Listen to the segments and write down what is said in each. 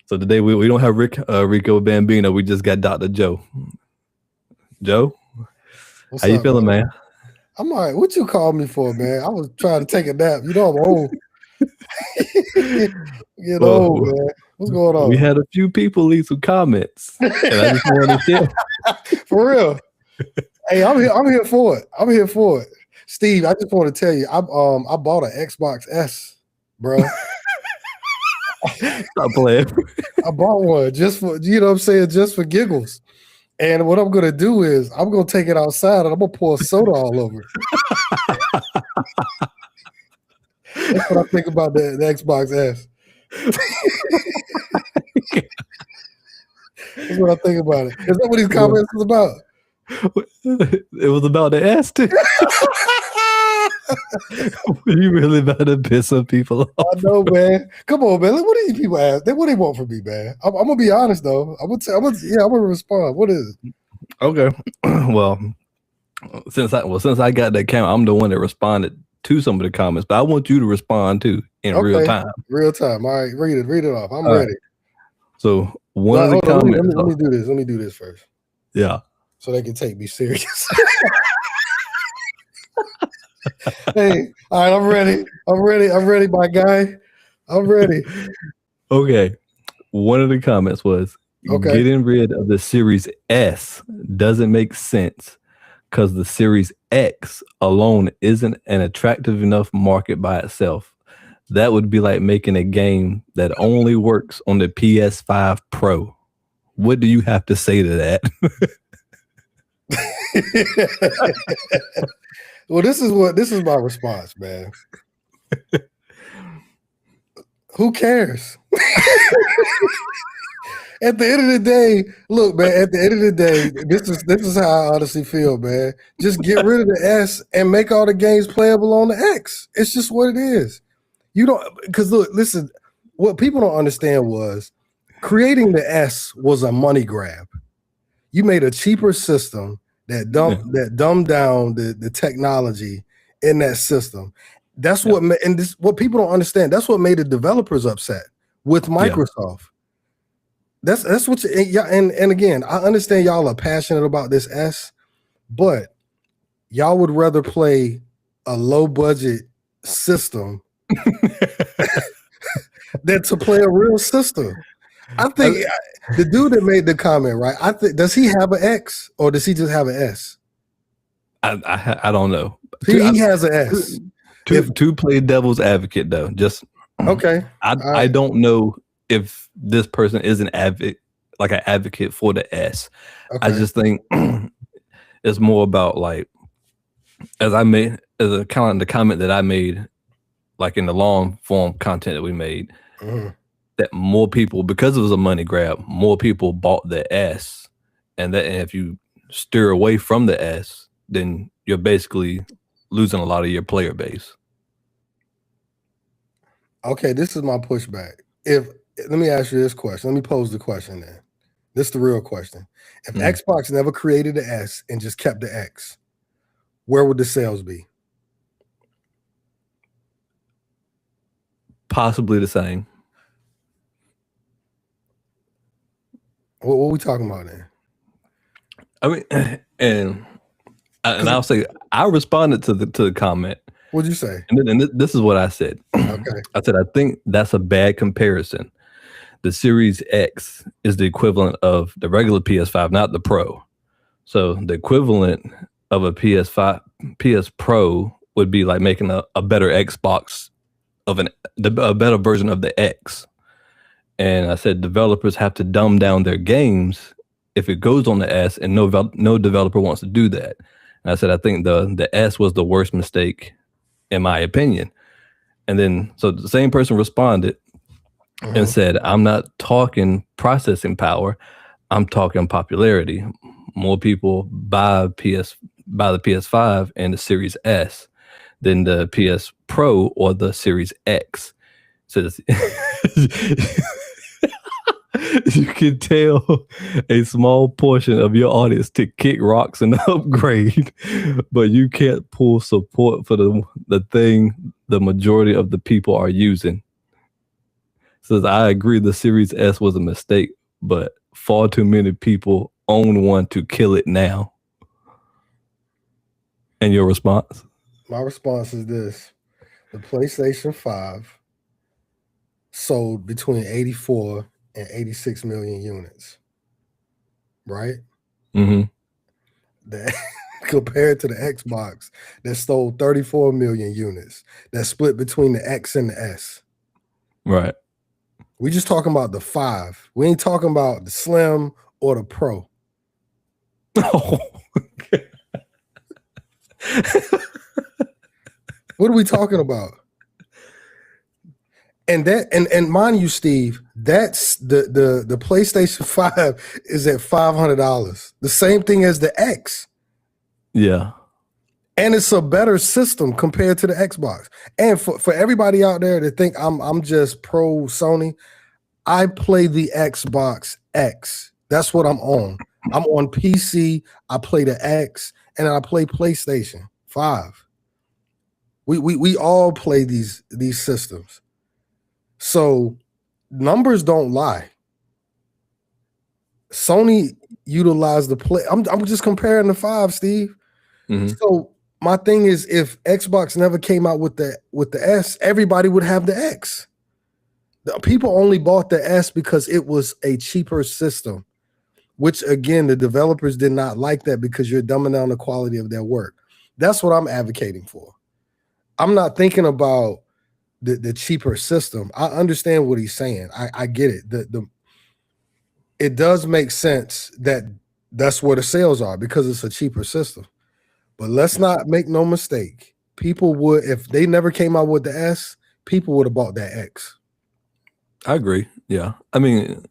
So today we don't have Rico Bambino. We just got Dr. Joe. Joe, What's how you up, feeling, man? man? I'm all right. What you called me for, man? I was trying to take a nap. You know I'm old. Get old, Well, man. What's going we on? had a few people leave some comments, and I just wanted to share. For real. Hey, I'm here. I'm here for it. I'm here for it. Steve, I just want to tell you, I bought an Xbox S, bro. Stop playing. I bought one just for what I'm saying, just for giggles. And what I'm gonna do is I'm gonna take it outside and I'm gonna pour soda all over it. That's what I think about the Xbox S. That's what I think about it. Is that what these comments is about? It was about the S too. You really about to piss some people off. I know, man. Come on, man. What do these people ask? What they want from me, man? I'm gonna be honest though. I'm gonna respond. What is it? Okay. Well, since I got that camera, I'm the one that responded to some of the comments, but I want you to respond too in real time. Real time. All right, read it off. I'm ready. Right. So one of the comments. Let me do this. Let me do this first. Yeah. So they can take me serious. Hey, all right, I'm ready. I'm ready, my guy. I'm ready. Okay. One of the comments was getting rid of the Series S doesn't make sense because the Series X alone isn't an attractive enough market by itself. That would be like making a game that only works on the PS5 Pro. What do you have to say to that? Well, this is my response, man. Who cares? At the end of the day, look, man, at the end of the day, this is how I honestly feel, man. Just get rid of the S and make all the games playable on the X. It's just what it is. You don't, because look, listen, what people don't understand was creating the S was a money grab. You made a cheaper system that dumbed down the technology in that system. That's what what people don't understand. That's what made the developers upset with Microsoft. That's what and again, I understand y'all are passionate about this S, but y'all would rather play a low budget system than to play a real system. I think the dude that made the comment, right? I think, does he have an X or does he just have an S? I don't know. He has an S. To play devil's advocate though, just okay. I don't know if this person is an advocate for the S. Okay. I just think it's more about like as a kind of the comment that I made, like in the long form content that we made. That more people, because it was a money grab, more people bought the S, and if you steer away from the S, then you're basically losing a lot of your player base. Okay, this is my pushback. Let me ask you this question. Let me pose the question then. This is the real question. If Xbox never created the S and just kept the X, where would the sales be? Possibly the same. What are we talking about then? I mean, and I'll say I responded to the comment. What'd you say? And this is what I said. Okay. I said I think that's a bad comparison. The Series X is the equivalent of the regular PS5, not the Pro. So the equivalent of a PS Pro would be like making a better Xbox a better version of the X. And I said developers have to dumb down their games if it goes on the S, and no developer wants to do that. And I said I think the S was the worst mistake, in my opinion. And then so the same person responded and said, I'm not talking processing power, I'm talking popularity. More people buy the PS5 and the Series S than the PS Pro or the Series X. So you can tell a small portion of your audience to kick rocks and upgrade, but you can't pull support for the thing the majority of the people are using. Says, I agree the Series S was a mistake, but far too many people own one to kill it now. And your response? My response is this. The PlayStation 5 sold between 84 and 86 million units. Right? Mm-hmm. That compared to the Xbox that sold 34 million units. That split between the X and the S. Right. We just talking about the 5. We ain't talking about the Slim or the Pro. Oh, okay. What are we talking about? And that and mind you, Steve, that's the PlayStation 5 is at $500. The same thing as the X. Yeah. And it's a better system compared to the Xbox. And for everybody out there that think I'm just pro Sony, I play the Xbox X. That's what I'm on. I'm on PC. I play the X, and I play PlayStation 5. We all play these systems. So numbers don't lie. Sony utilized the play. I'm just comparing the 5, Steve. Mm-hmm. So my thing is, if Xbox never came out with the S, everybody would have the X. The people only bought the S because it was a cheaper system, which again, the developers did not like that because you're dumbing down the quality of their work. That's what I'm advocating for. I'm not thinking about the cheaper system. I understand what he's saying. I get it. It does make sense that that's where the sales are because it's a cheaper system. But let's not make no mistake. People would, if they never came out with the S, people would have bought that X. I agree. Yeah. I mean,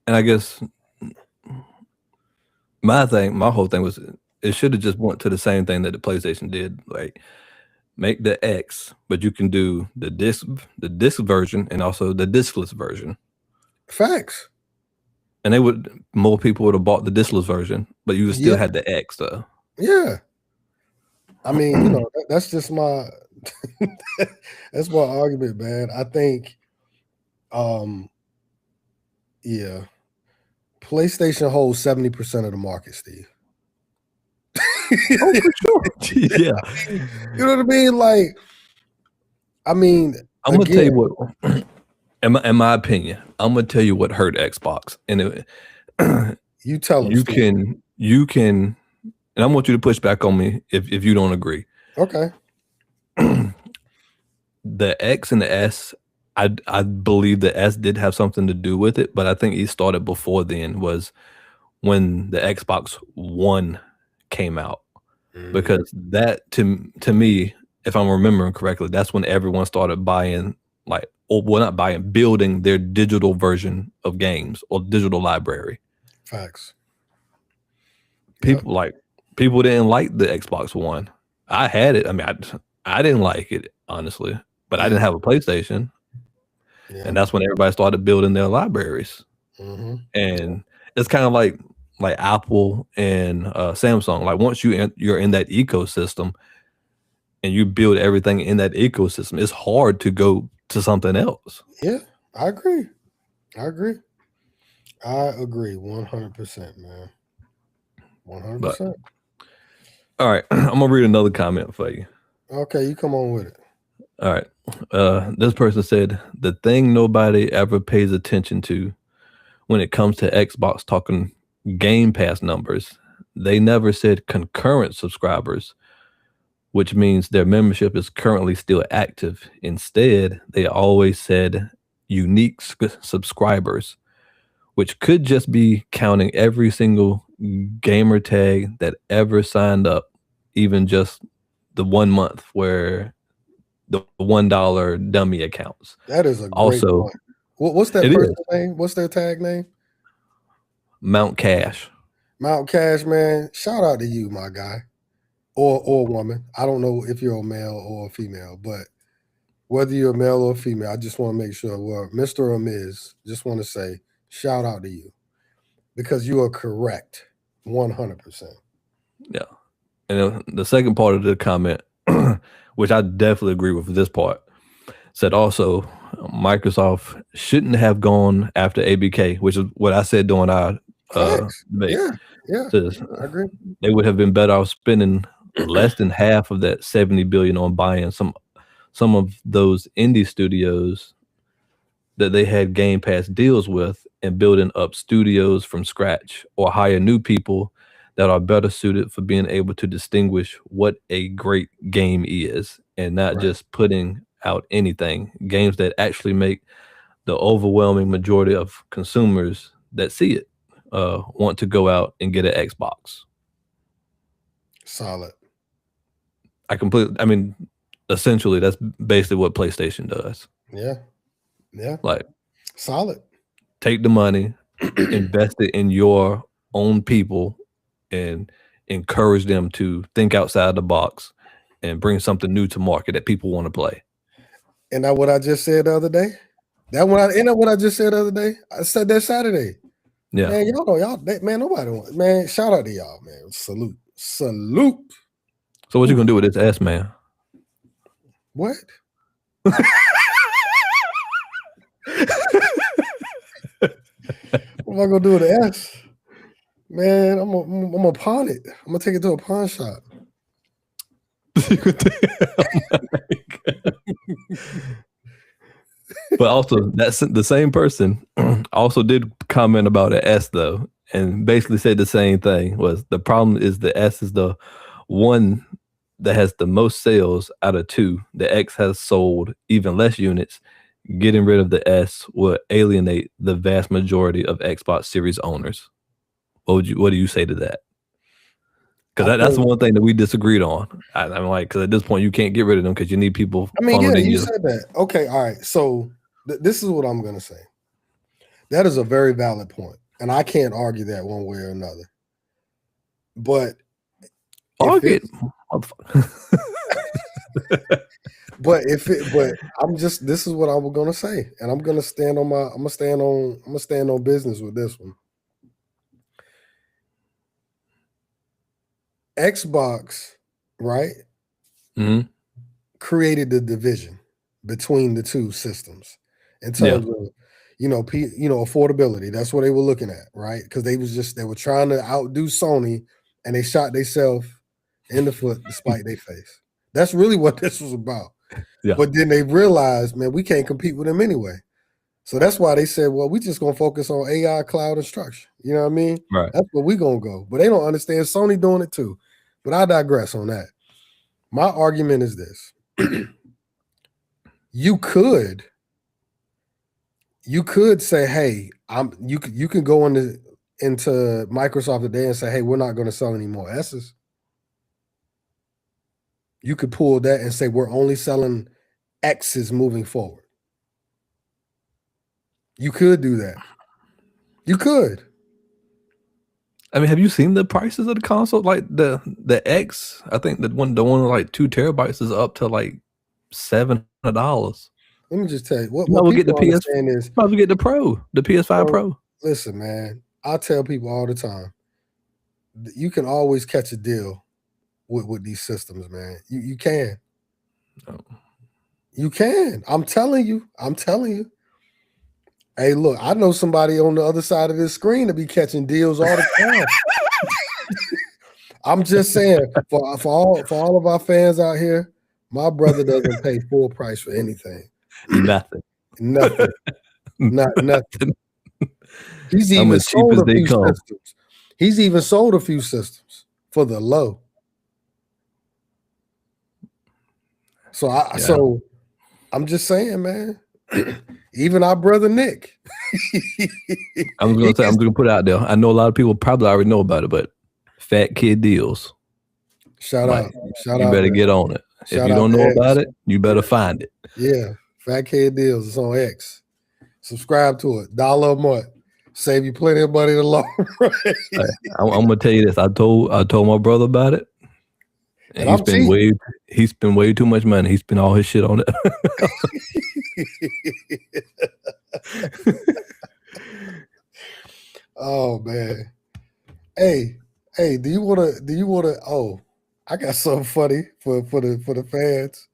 and I guess my whole thing was it should have just went to the same thing that the PlayStation did. Like, make the X, but you can do the disc version and also the discless version. Facts. And more people would have bought the discless version, but you still had the X though. Yeah. I mean, that's just my that's my argument, man. I think yeah. PlayStation holds 70% of the market, Steve. Oh, for sure. Yeah. You know what I mean? Like, I'm gonna tell you what, in my opinion, I'm gonna tell you what hurt Xbox. And you tell them. You can, and I want you to push back on me if you don't agree. Okay. The X and the S, I believe the S did have something to do with it, but I think it started before then, was when the Xbox One came out. Because that to me, if I'm remembering correctly, that's when everyone started buying, building their digital version of games or digital library. Facts. People didn't like the Xbox One. I had it. I mean, I didn't like it, honestly, but I didn't have a PlayStation. Yeah. And that's when everybody started building their libraries. Mm-hmm. And it's kind of like Apple and Samsung. Like, once you're in that ecosystem and you build everything in that ecosystem, it's hard to go to something else. Yeah, I agree. 100%, man. 100%. But, all right, I'm gonna read another comment for you. Okay, you come on with it. All right. This person said, the thing nobody ever pays attention to when it comes to Xbox talking Game Pass numbers, they never said concurrent subscribers, which means their membership is currently still active. Instead, they always said unique subscribers, which could just be counting every single gamer tag that ever signed up, even just the 1 month where the $1 dummy accounts. That is a great point. What's that person's name? What's their tag name? Mount Cash. Mount Cash, man. Shout out to you, my guy. Or woman. I don't know if you're a male or a female, but whether you're a male or a female, I just want to make sure, well, Mr. or Ms., just want to say shout out to you because you are correct 100%. Yeah. And the second part of the comment, which I definitely agree with this part, said also, Microsoft shouldn't have gone after ABK, which is what I said during our debate. Yeah, I agree. They would have been better off spending less than half of that $70 billion on buying some of those indie studios that they had Game Pass deals with and building up studios from scratch, or hire new people that are better suited for being able to distinguish what a great game is, and not just putting out anything. Games that actually make the overwhelming majority of consumers that see it want to go out and get an Xbox. Solid. I mean, essentially, that's basically what PlayStation does. Yeah. Like, solid. Take the money, invest it in your own people, and encourage them to think outside the box and bring something new to market that people want to play. And that what I just said the other day? What I just said the other day? I said that Saturday. Yeah. Man, man, nobody wants. Man, shout out to y'all, man. Salute. So what you gonna do with this S, man? What? What am I gonna do with the S? Man, I'm gonna pawn it. I'm gonna take it to a pawn shop. But also, that's the same person also did comment about an S though, and basically said the same thing. Was the problem is the S is the one that has the most sales out of two. The X has sold even less units. Getting rid of the S will alienate the vast majority of Xbox Series owners. What do you say to that? Because that's the one thing that we disagreed on. I'm like, because at this point you can't get rid of them because you need people. I mean, yeah, you said that. Okay, all right. So this is what I'm gonna say. That is a very valid point, and I can't argue that one way or another. But argue it. But I'm just, this is what I was gonna say, and I'm gonna stand on business with this one. Xbox, right? Mm-hmm. Created the division between the two systems in terms of affordability. That's what they were looking at, right? Because they were trying to outdo Sony, and they shot themselves in the foot despite their face. That's really what this was about. Yeah. But then they realized, man, we can't compete with them anyway. So that's why they said, well, we just gonna focus on AI, cloud, and structure. You know what I mean? Right. That's where we gonna go. But they don't understand Sony doing it too. But I digress on that. My argument is this. You could say, hey, you can go into Microsoft today and say, hey, we're not going to sell any more S's. You could pull that and say we're only selling X's moving forward. You could do that. You could. I mean, have you seen the prices of the console? Like the X, I think the one like 2 terabytes is up to like $700. Let me just tell you what we'll get the PS. Is probably get the Pro, the PS5 Pro. Listen, man, I tell people all the time, you can always catch a deal with these systems, man. You can. Oh. You can. I'm telling you. Hey, look, I know somebody on the other side of this screen to be catching deals all the time. I'm just saying, for all of our fans out here, my brother doesn't pay full price for anything. Nothing. Nothing. He's even sold a few systems. He's even sold a few systems for the low. So I'm just saying, man. Even our brother Nick. I'm gonna put it out there. I know a lot of people probably already know about it, but Fat Kid Deals. Shout out. You better get on it. If you don't know about it, you better find it. Yeah. Fat Kid Deals. It's on X. Subscribe to it. $1 a month. Save you plenty of money in the long run. I'm gonna tell you this. I told my brother about it. And he spent way too much money. He spent all his shit on it. Oh man. Hey, do you wanna I got something funny for the fans.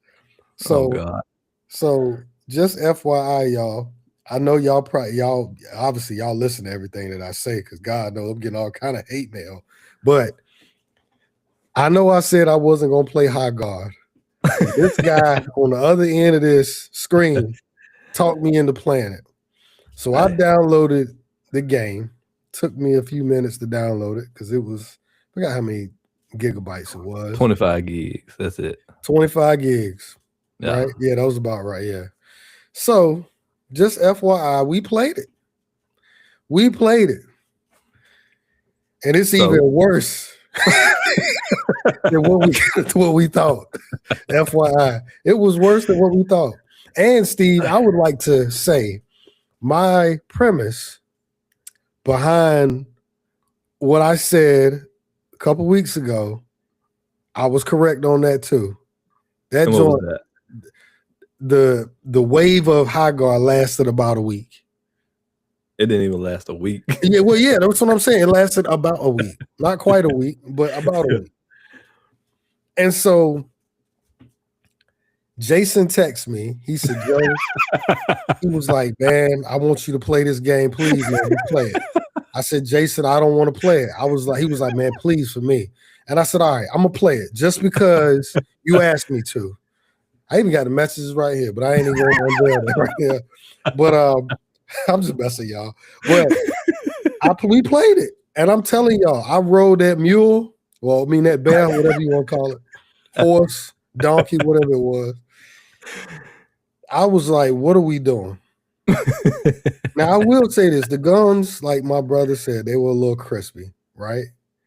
So just FYI, y'all. I know y'all obviously y'all listen to everything that I say because God knows I'm getting all kind of hate mail. But I know I said I wasn't gonna play high guard. This guy on the other end of this screen talked me into playing it. So I downloaded the game. Took me a few minutes to download it because it was, I forgot how many gigabytes it was. 25 gigs. That's it. 25 gigs. Yeah. Right? Yeah, that was about right. Yeah. So just FYI, we played it. We played it. And it's even worse than what we thought. FYI. It was worse than what we thought. And Steve, I would like to say my premise behind what I said a couple weeks ago, I was correct on that too. That and joint, what was that? The wave of high guard lasted about a week. It didn't even last a week. Yeah, well, yeah, that's what I'm saying. It lasted about a week. Not quite a week, but about a week. And so Jason texted me. He said, Joe, he was like, man, I want you to play this game. Please, man, play it. I said, Jason, I don't want to play it. He was like, man, please for me. And I said, all right, I'm going to play it just because you asked me to. I even got the messages right here, but I ain't even going to unveil that right here. But I'm just messing y'all. But we played it. And I'm telling y'all, I rode that mule. Well, I mean, that bear, whatever you want to call it. Horse, donkey, whatever it was. I was like, what are we doing? Now, I will say this. The guns, like my brother said, they were a little crispy, right?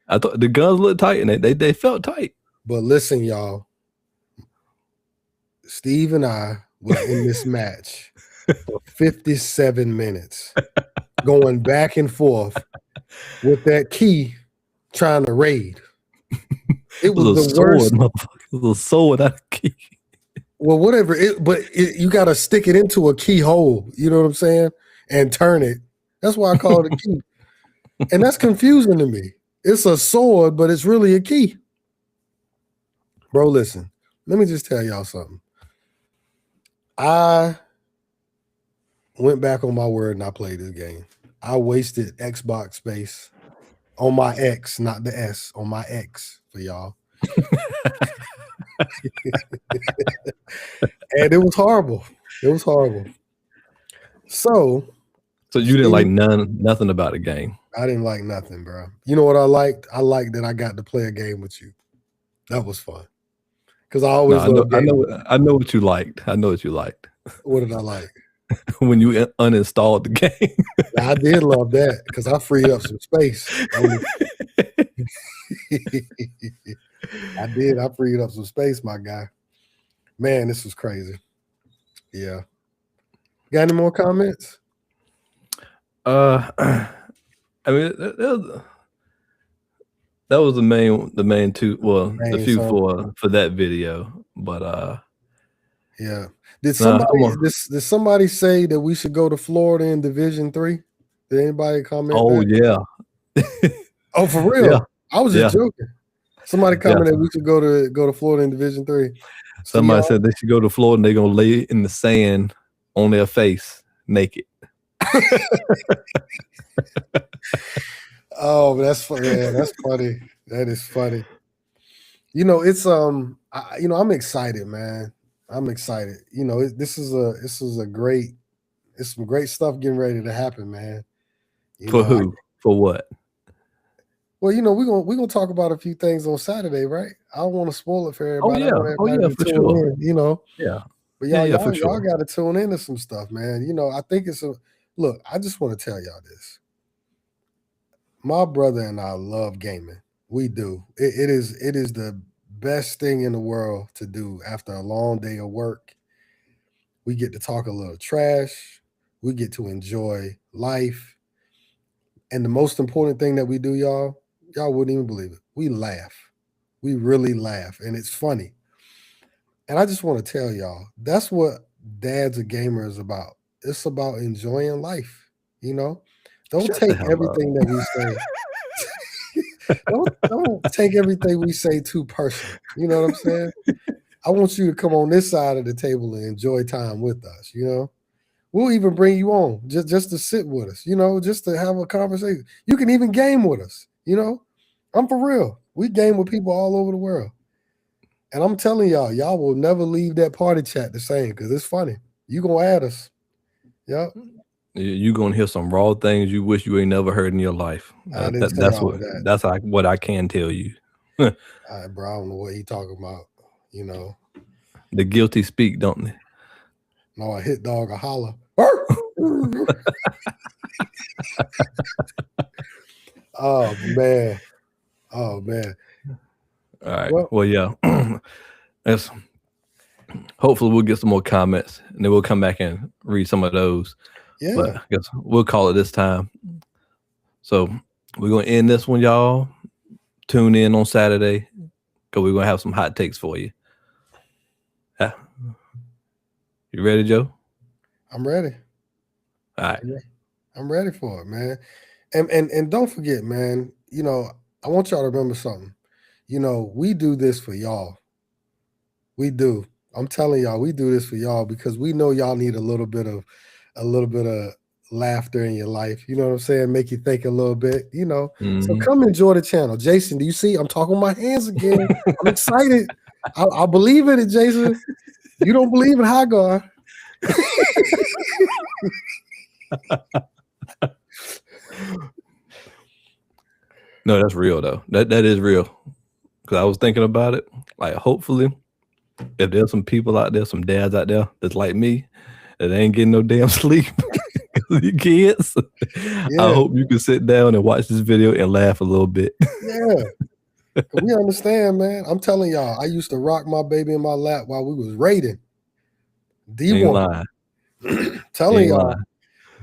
I thought the guns looked tight and they felt tight. But listen, y'all. Steve and I were in this match for 57 minutes, going back and forth with that key trying to raid. It was the worst. It was a sword, not a key. Well, whatever. You got to stick it into a keyhole. You know what I'm saying? And turn it. That's why I call it a key. And that's confusing to me. It's a sword, but it's really a key. Bro, listen. Let me just tell y'all something. I went back on my word and I played this game. I wasted Xbox space on my X, not the S, on my X for y'all. And it was horrible. It was horrible. So you didn't like nothing about the game. I didn't like nothing, bro. You know what I liked? I liked that I got to play a game with you. That was fun. Because I always I know what you liked. I know what you liked. What did I like? When you uninstalled the game. I did love that because I freed up some space. I did. I freed up some space, my guy. Man, this was crazy. Yeah. Got any more comments? I mean, that was the main two. Well, the few for that video, but yeah. Did somebody say that we should go to Florida in Division 3? Did anybody comment? Oh yeah. Oh, for real? Yeah. I was just joking. Somebody commented we should go to Florida in Division 3. Somebody said they should go to Florida and they're gonna lay in the sand on their face naked. Oh, that's funny. Yeah, that's funny. That is funny. You know, it's I'm excited, man. I'm excited. You know, this is some great stuff getting ready to happen, man. For who? For what? Well, you know, we're gonna talk about a few things on Saturday, right? I don't want to spoil it for everybody. Oh yeah, for sure. In, you know. Yeah. But y'all got to tune into some stuff, man. You know, I think look, I just want to tell y'all this. My brother and I love gaming. We do. It is the best thing in the world to do after a long day of work. We get to talk a little trash. We get to enjoy life. And the most important thing that we do, y'all wouldn't even believe it. We laugh. We really laugh. And it's funny. And I just want to tell y'all, that's what Dad's a Gamer is about. It's about enjoying life, you know? Don't take everything that we say. Don't take everything we say too personal. You know what I'm saying? I want you to come on this side of the table and enjoy time with us. We'll even bring you on just to sit with us. Just to have a conversation. You can even game with us. I'm for real. We game with people all over the world. And I'm telling y'all will never leave that party chat the same because it's funny. You gonna add us. Yep. You gonna hear some raw things you wish you ain't never heard in your life. That's what I can tell you. All right, bro. I don't know what he talking about. The guilty speak, don't they? No, a hit dog, a holler. Oh man. All right. Well, yeah. Hopefully we'll get some more comments and then we'll come back and read some of those. Yeah. But I guess we'll call it this time. So we're gonna end this one, y'all. Tune in on Saturday because we're gonna have some hot takes for you. You ready, Joe? I'm ready. All right. I'm ready for it, man. And don't forget, man, I want y'all to remember something. We do this for y'all. We do. I'm telling y'all, we do this for y'all because we know y'all need a little bit of laughter in your life. You know what I'm saying? Make you think a little bit, So come enjoy the channel. Jason, do you see? I'm talking with my hands again. I'm excited. I believe in it, Jason. You don't believe in Hagar. No, that's real though. That is real. Because I was thinking about it. Like, hopefully, if there's some people out there, some dads out there that's like me, that ain't getting no damn sleep because of your kids. Yeah. I hope you can sit down and watch this video and laugh a little bit. Yeah. We understand, man. I'm telling y'all, I used to rock my baby in my lap while we was raiding. D1. Telling y'all,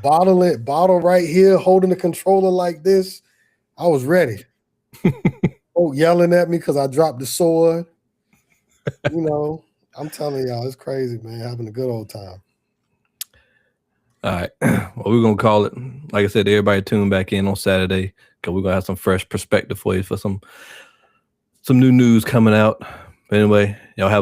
bottle right here, holding the controller like this. I was ready. Yelling at me because I dropped the sword. I'm telling y'all, it's crazy, man. Having a good old time. All right. Well, we're going to call it. Like I said, everybody tune back in on Saturday because we're going to have some fresh perspective for you for some new news coming out. But anyway, y'all have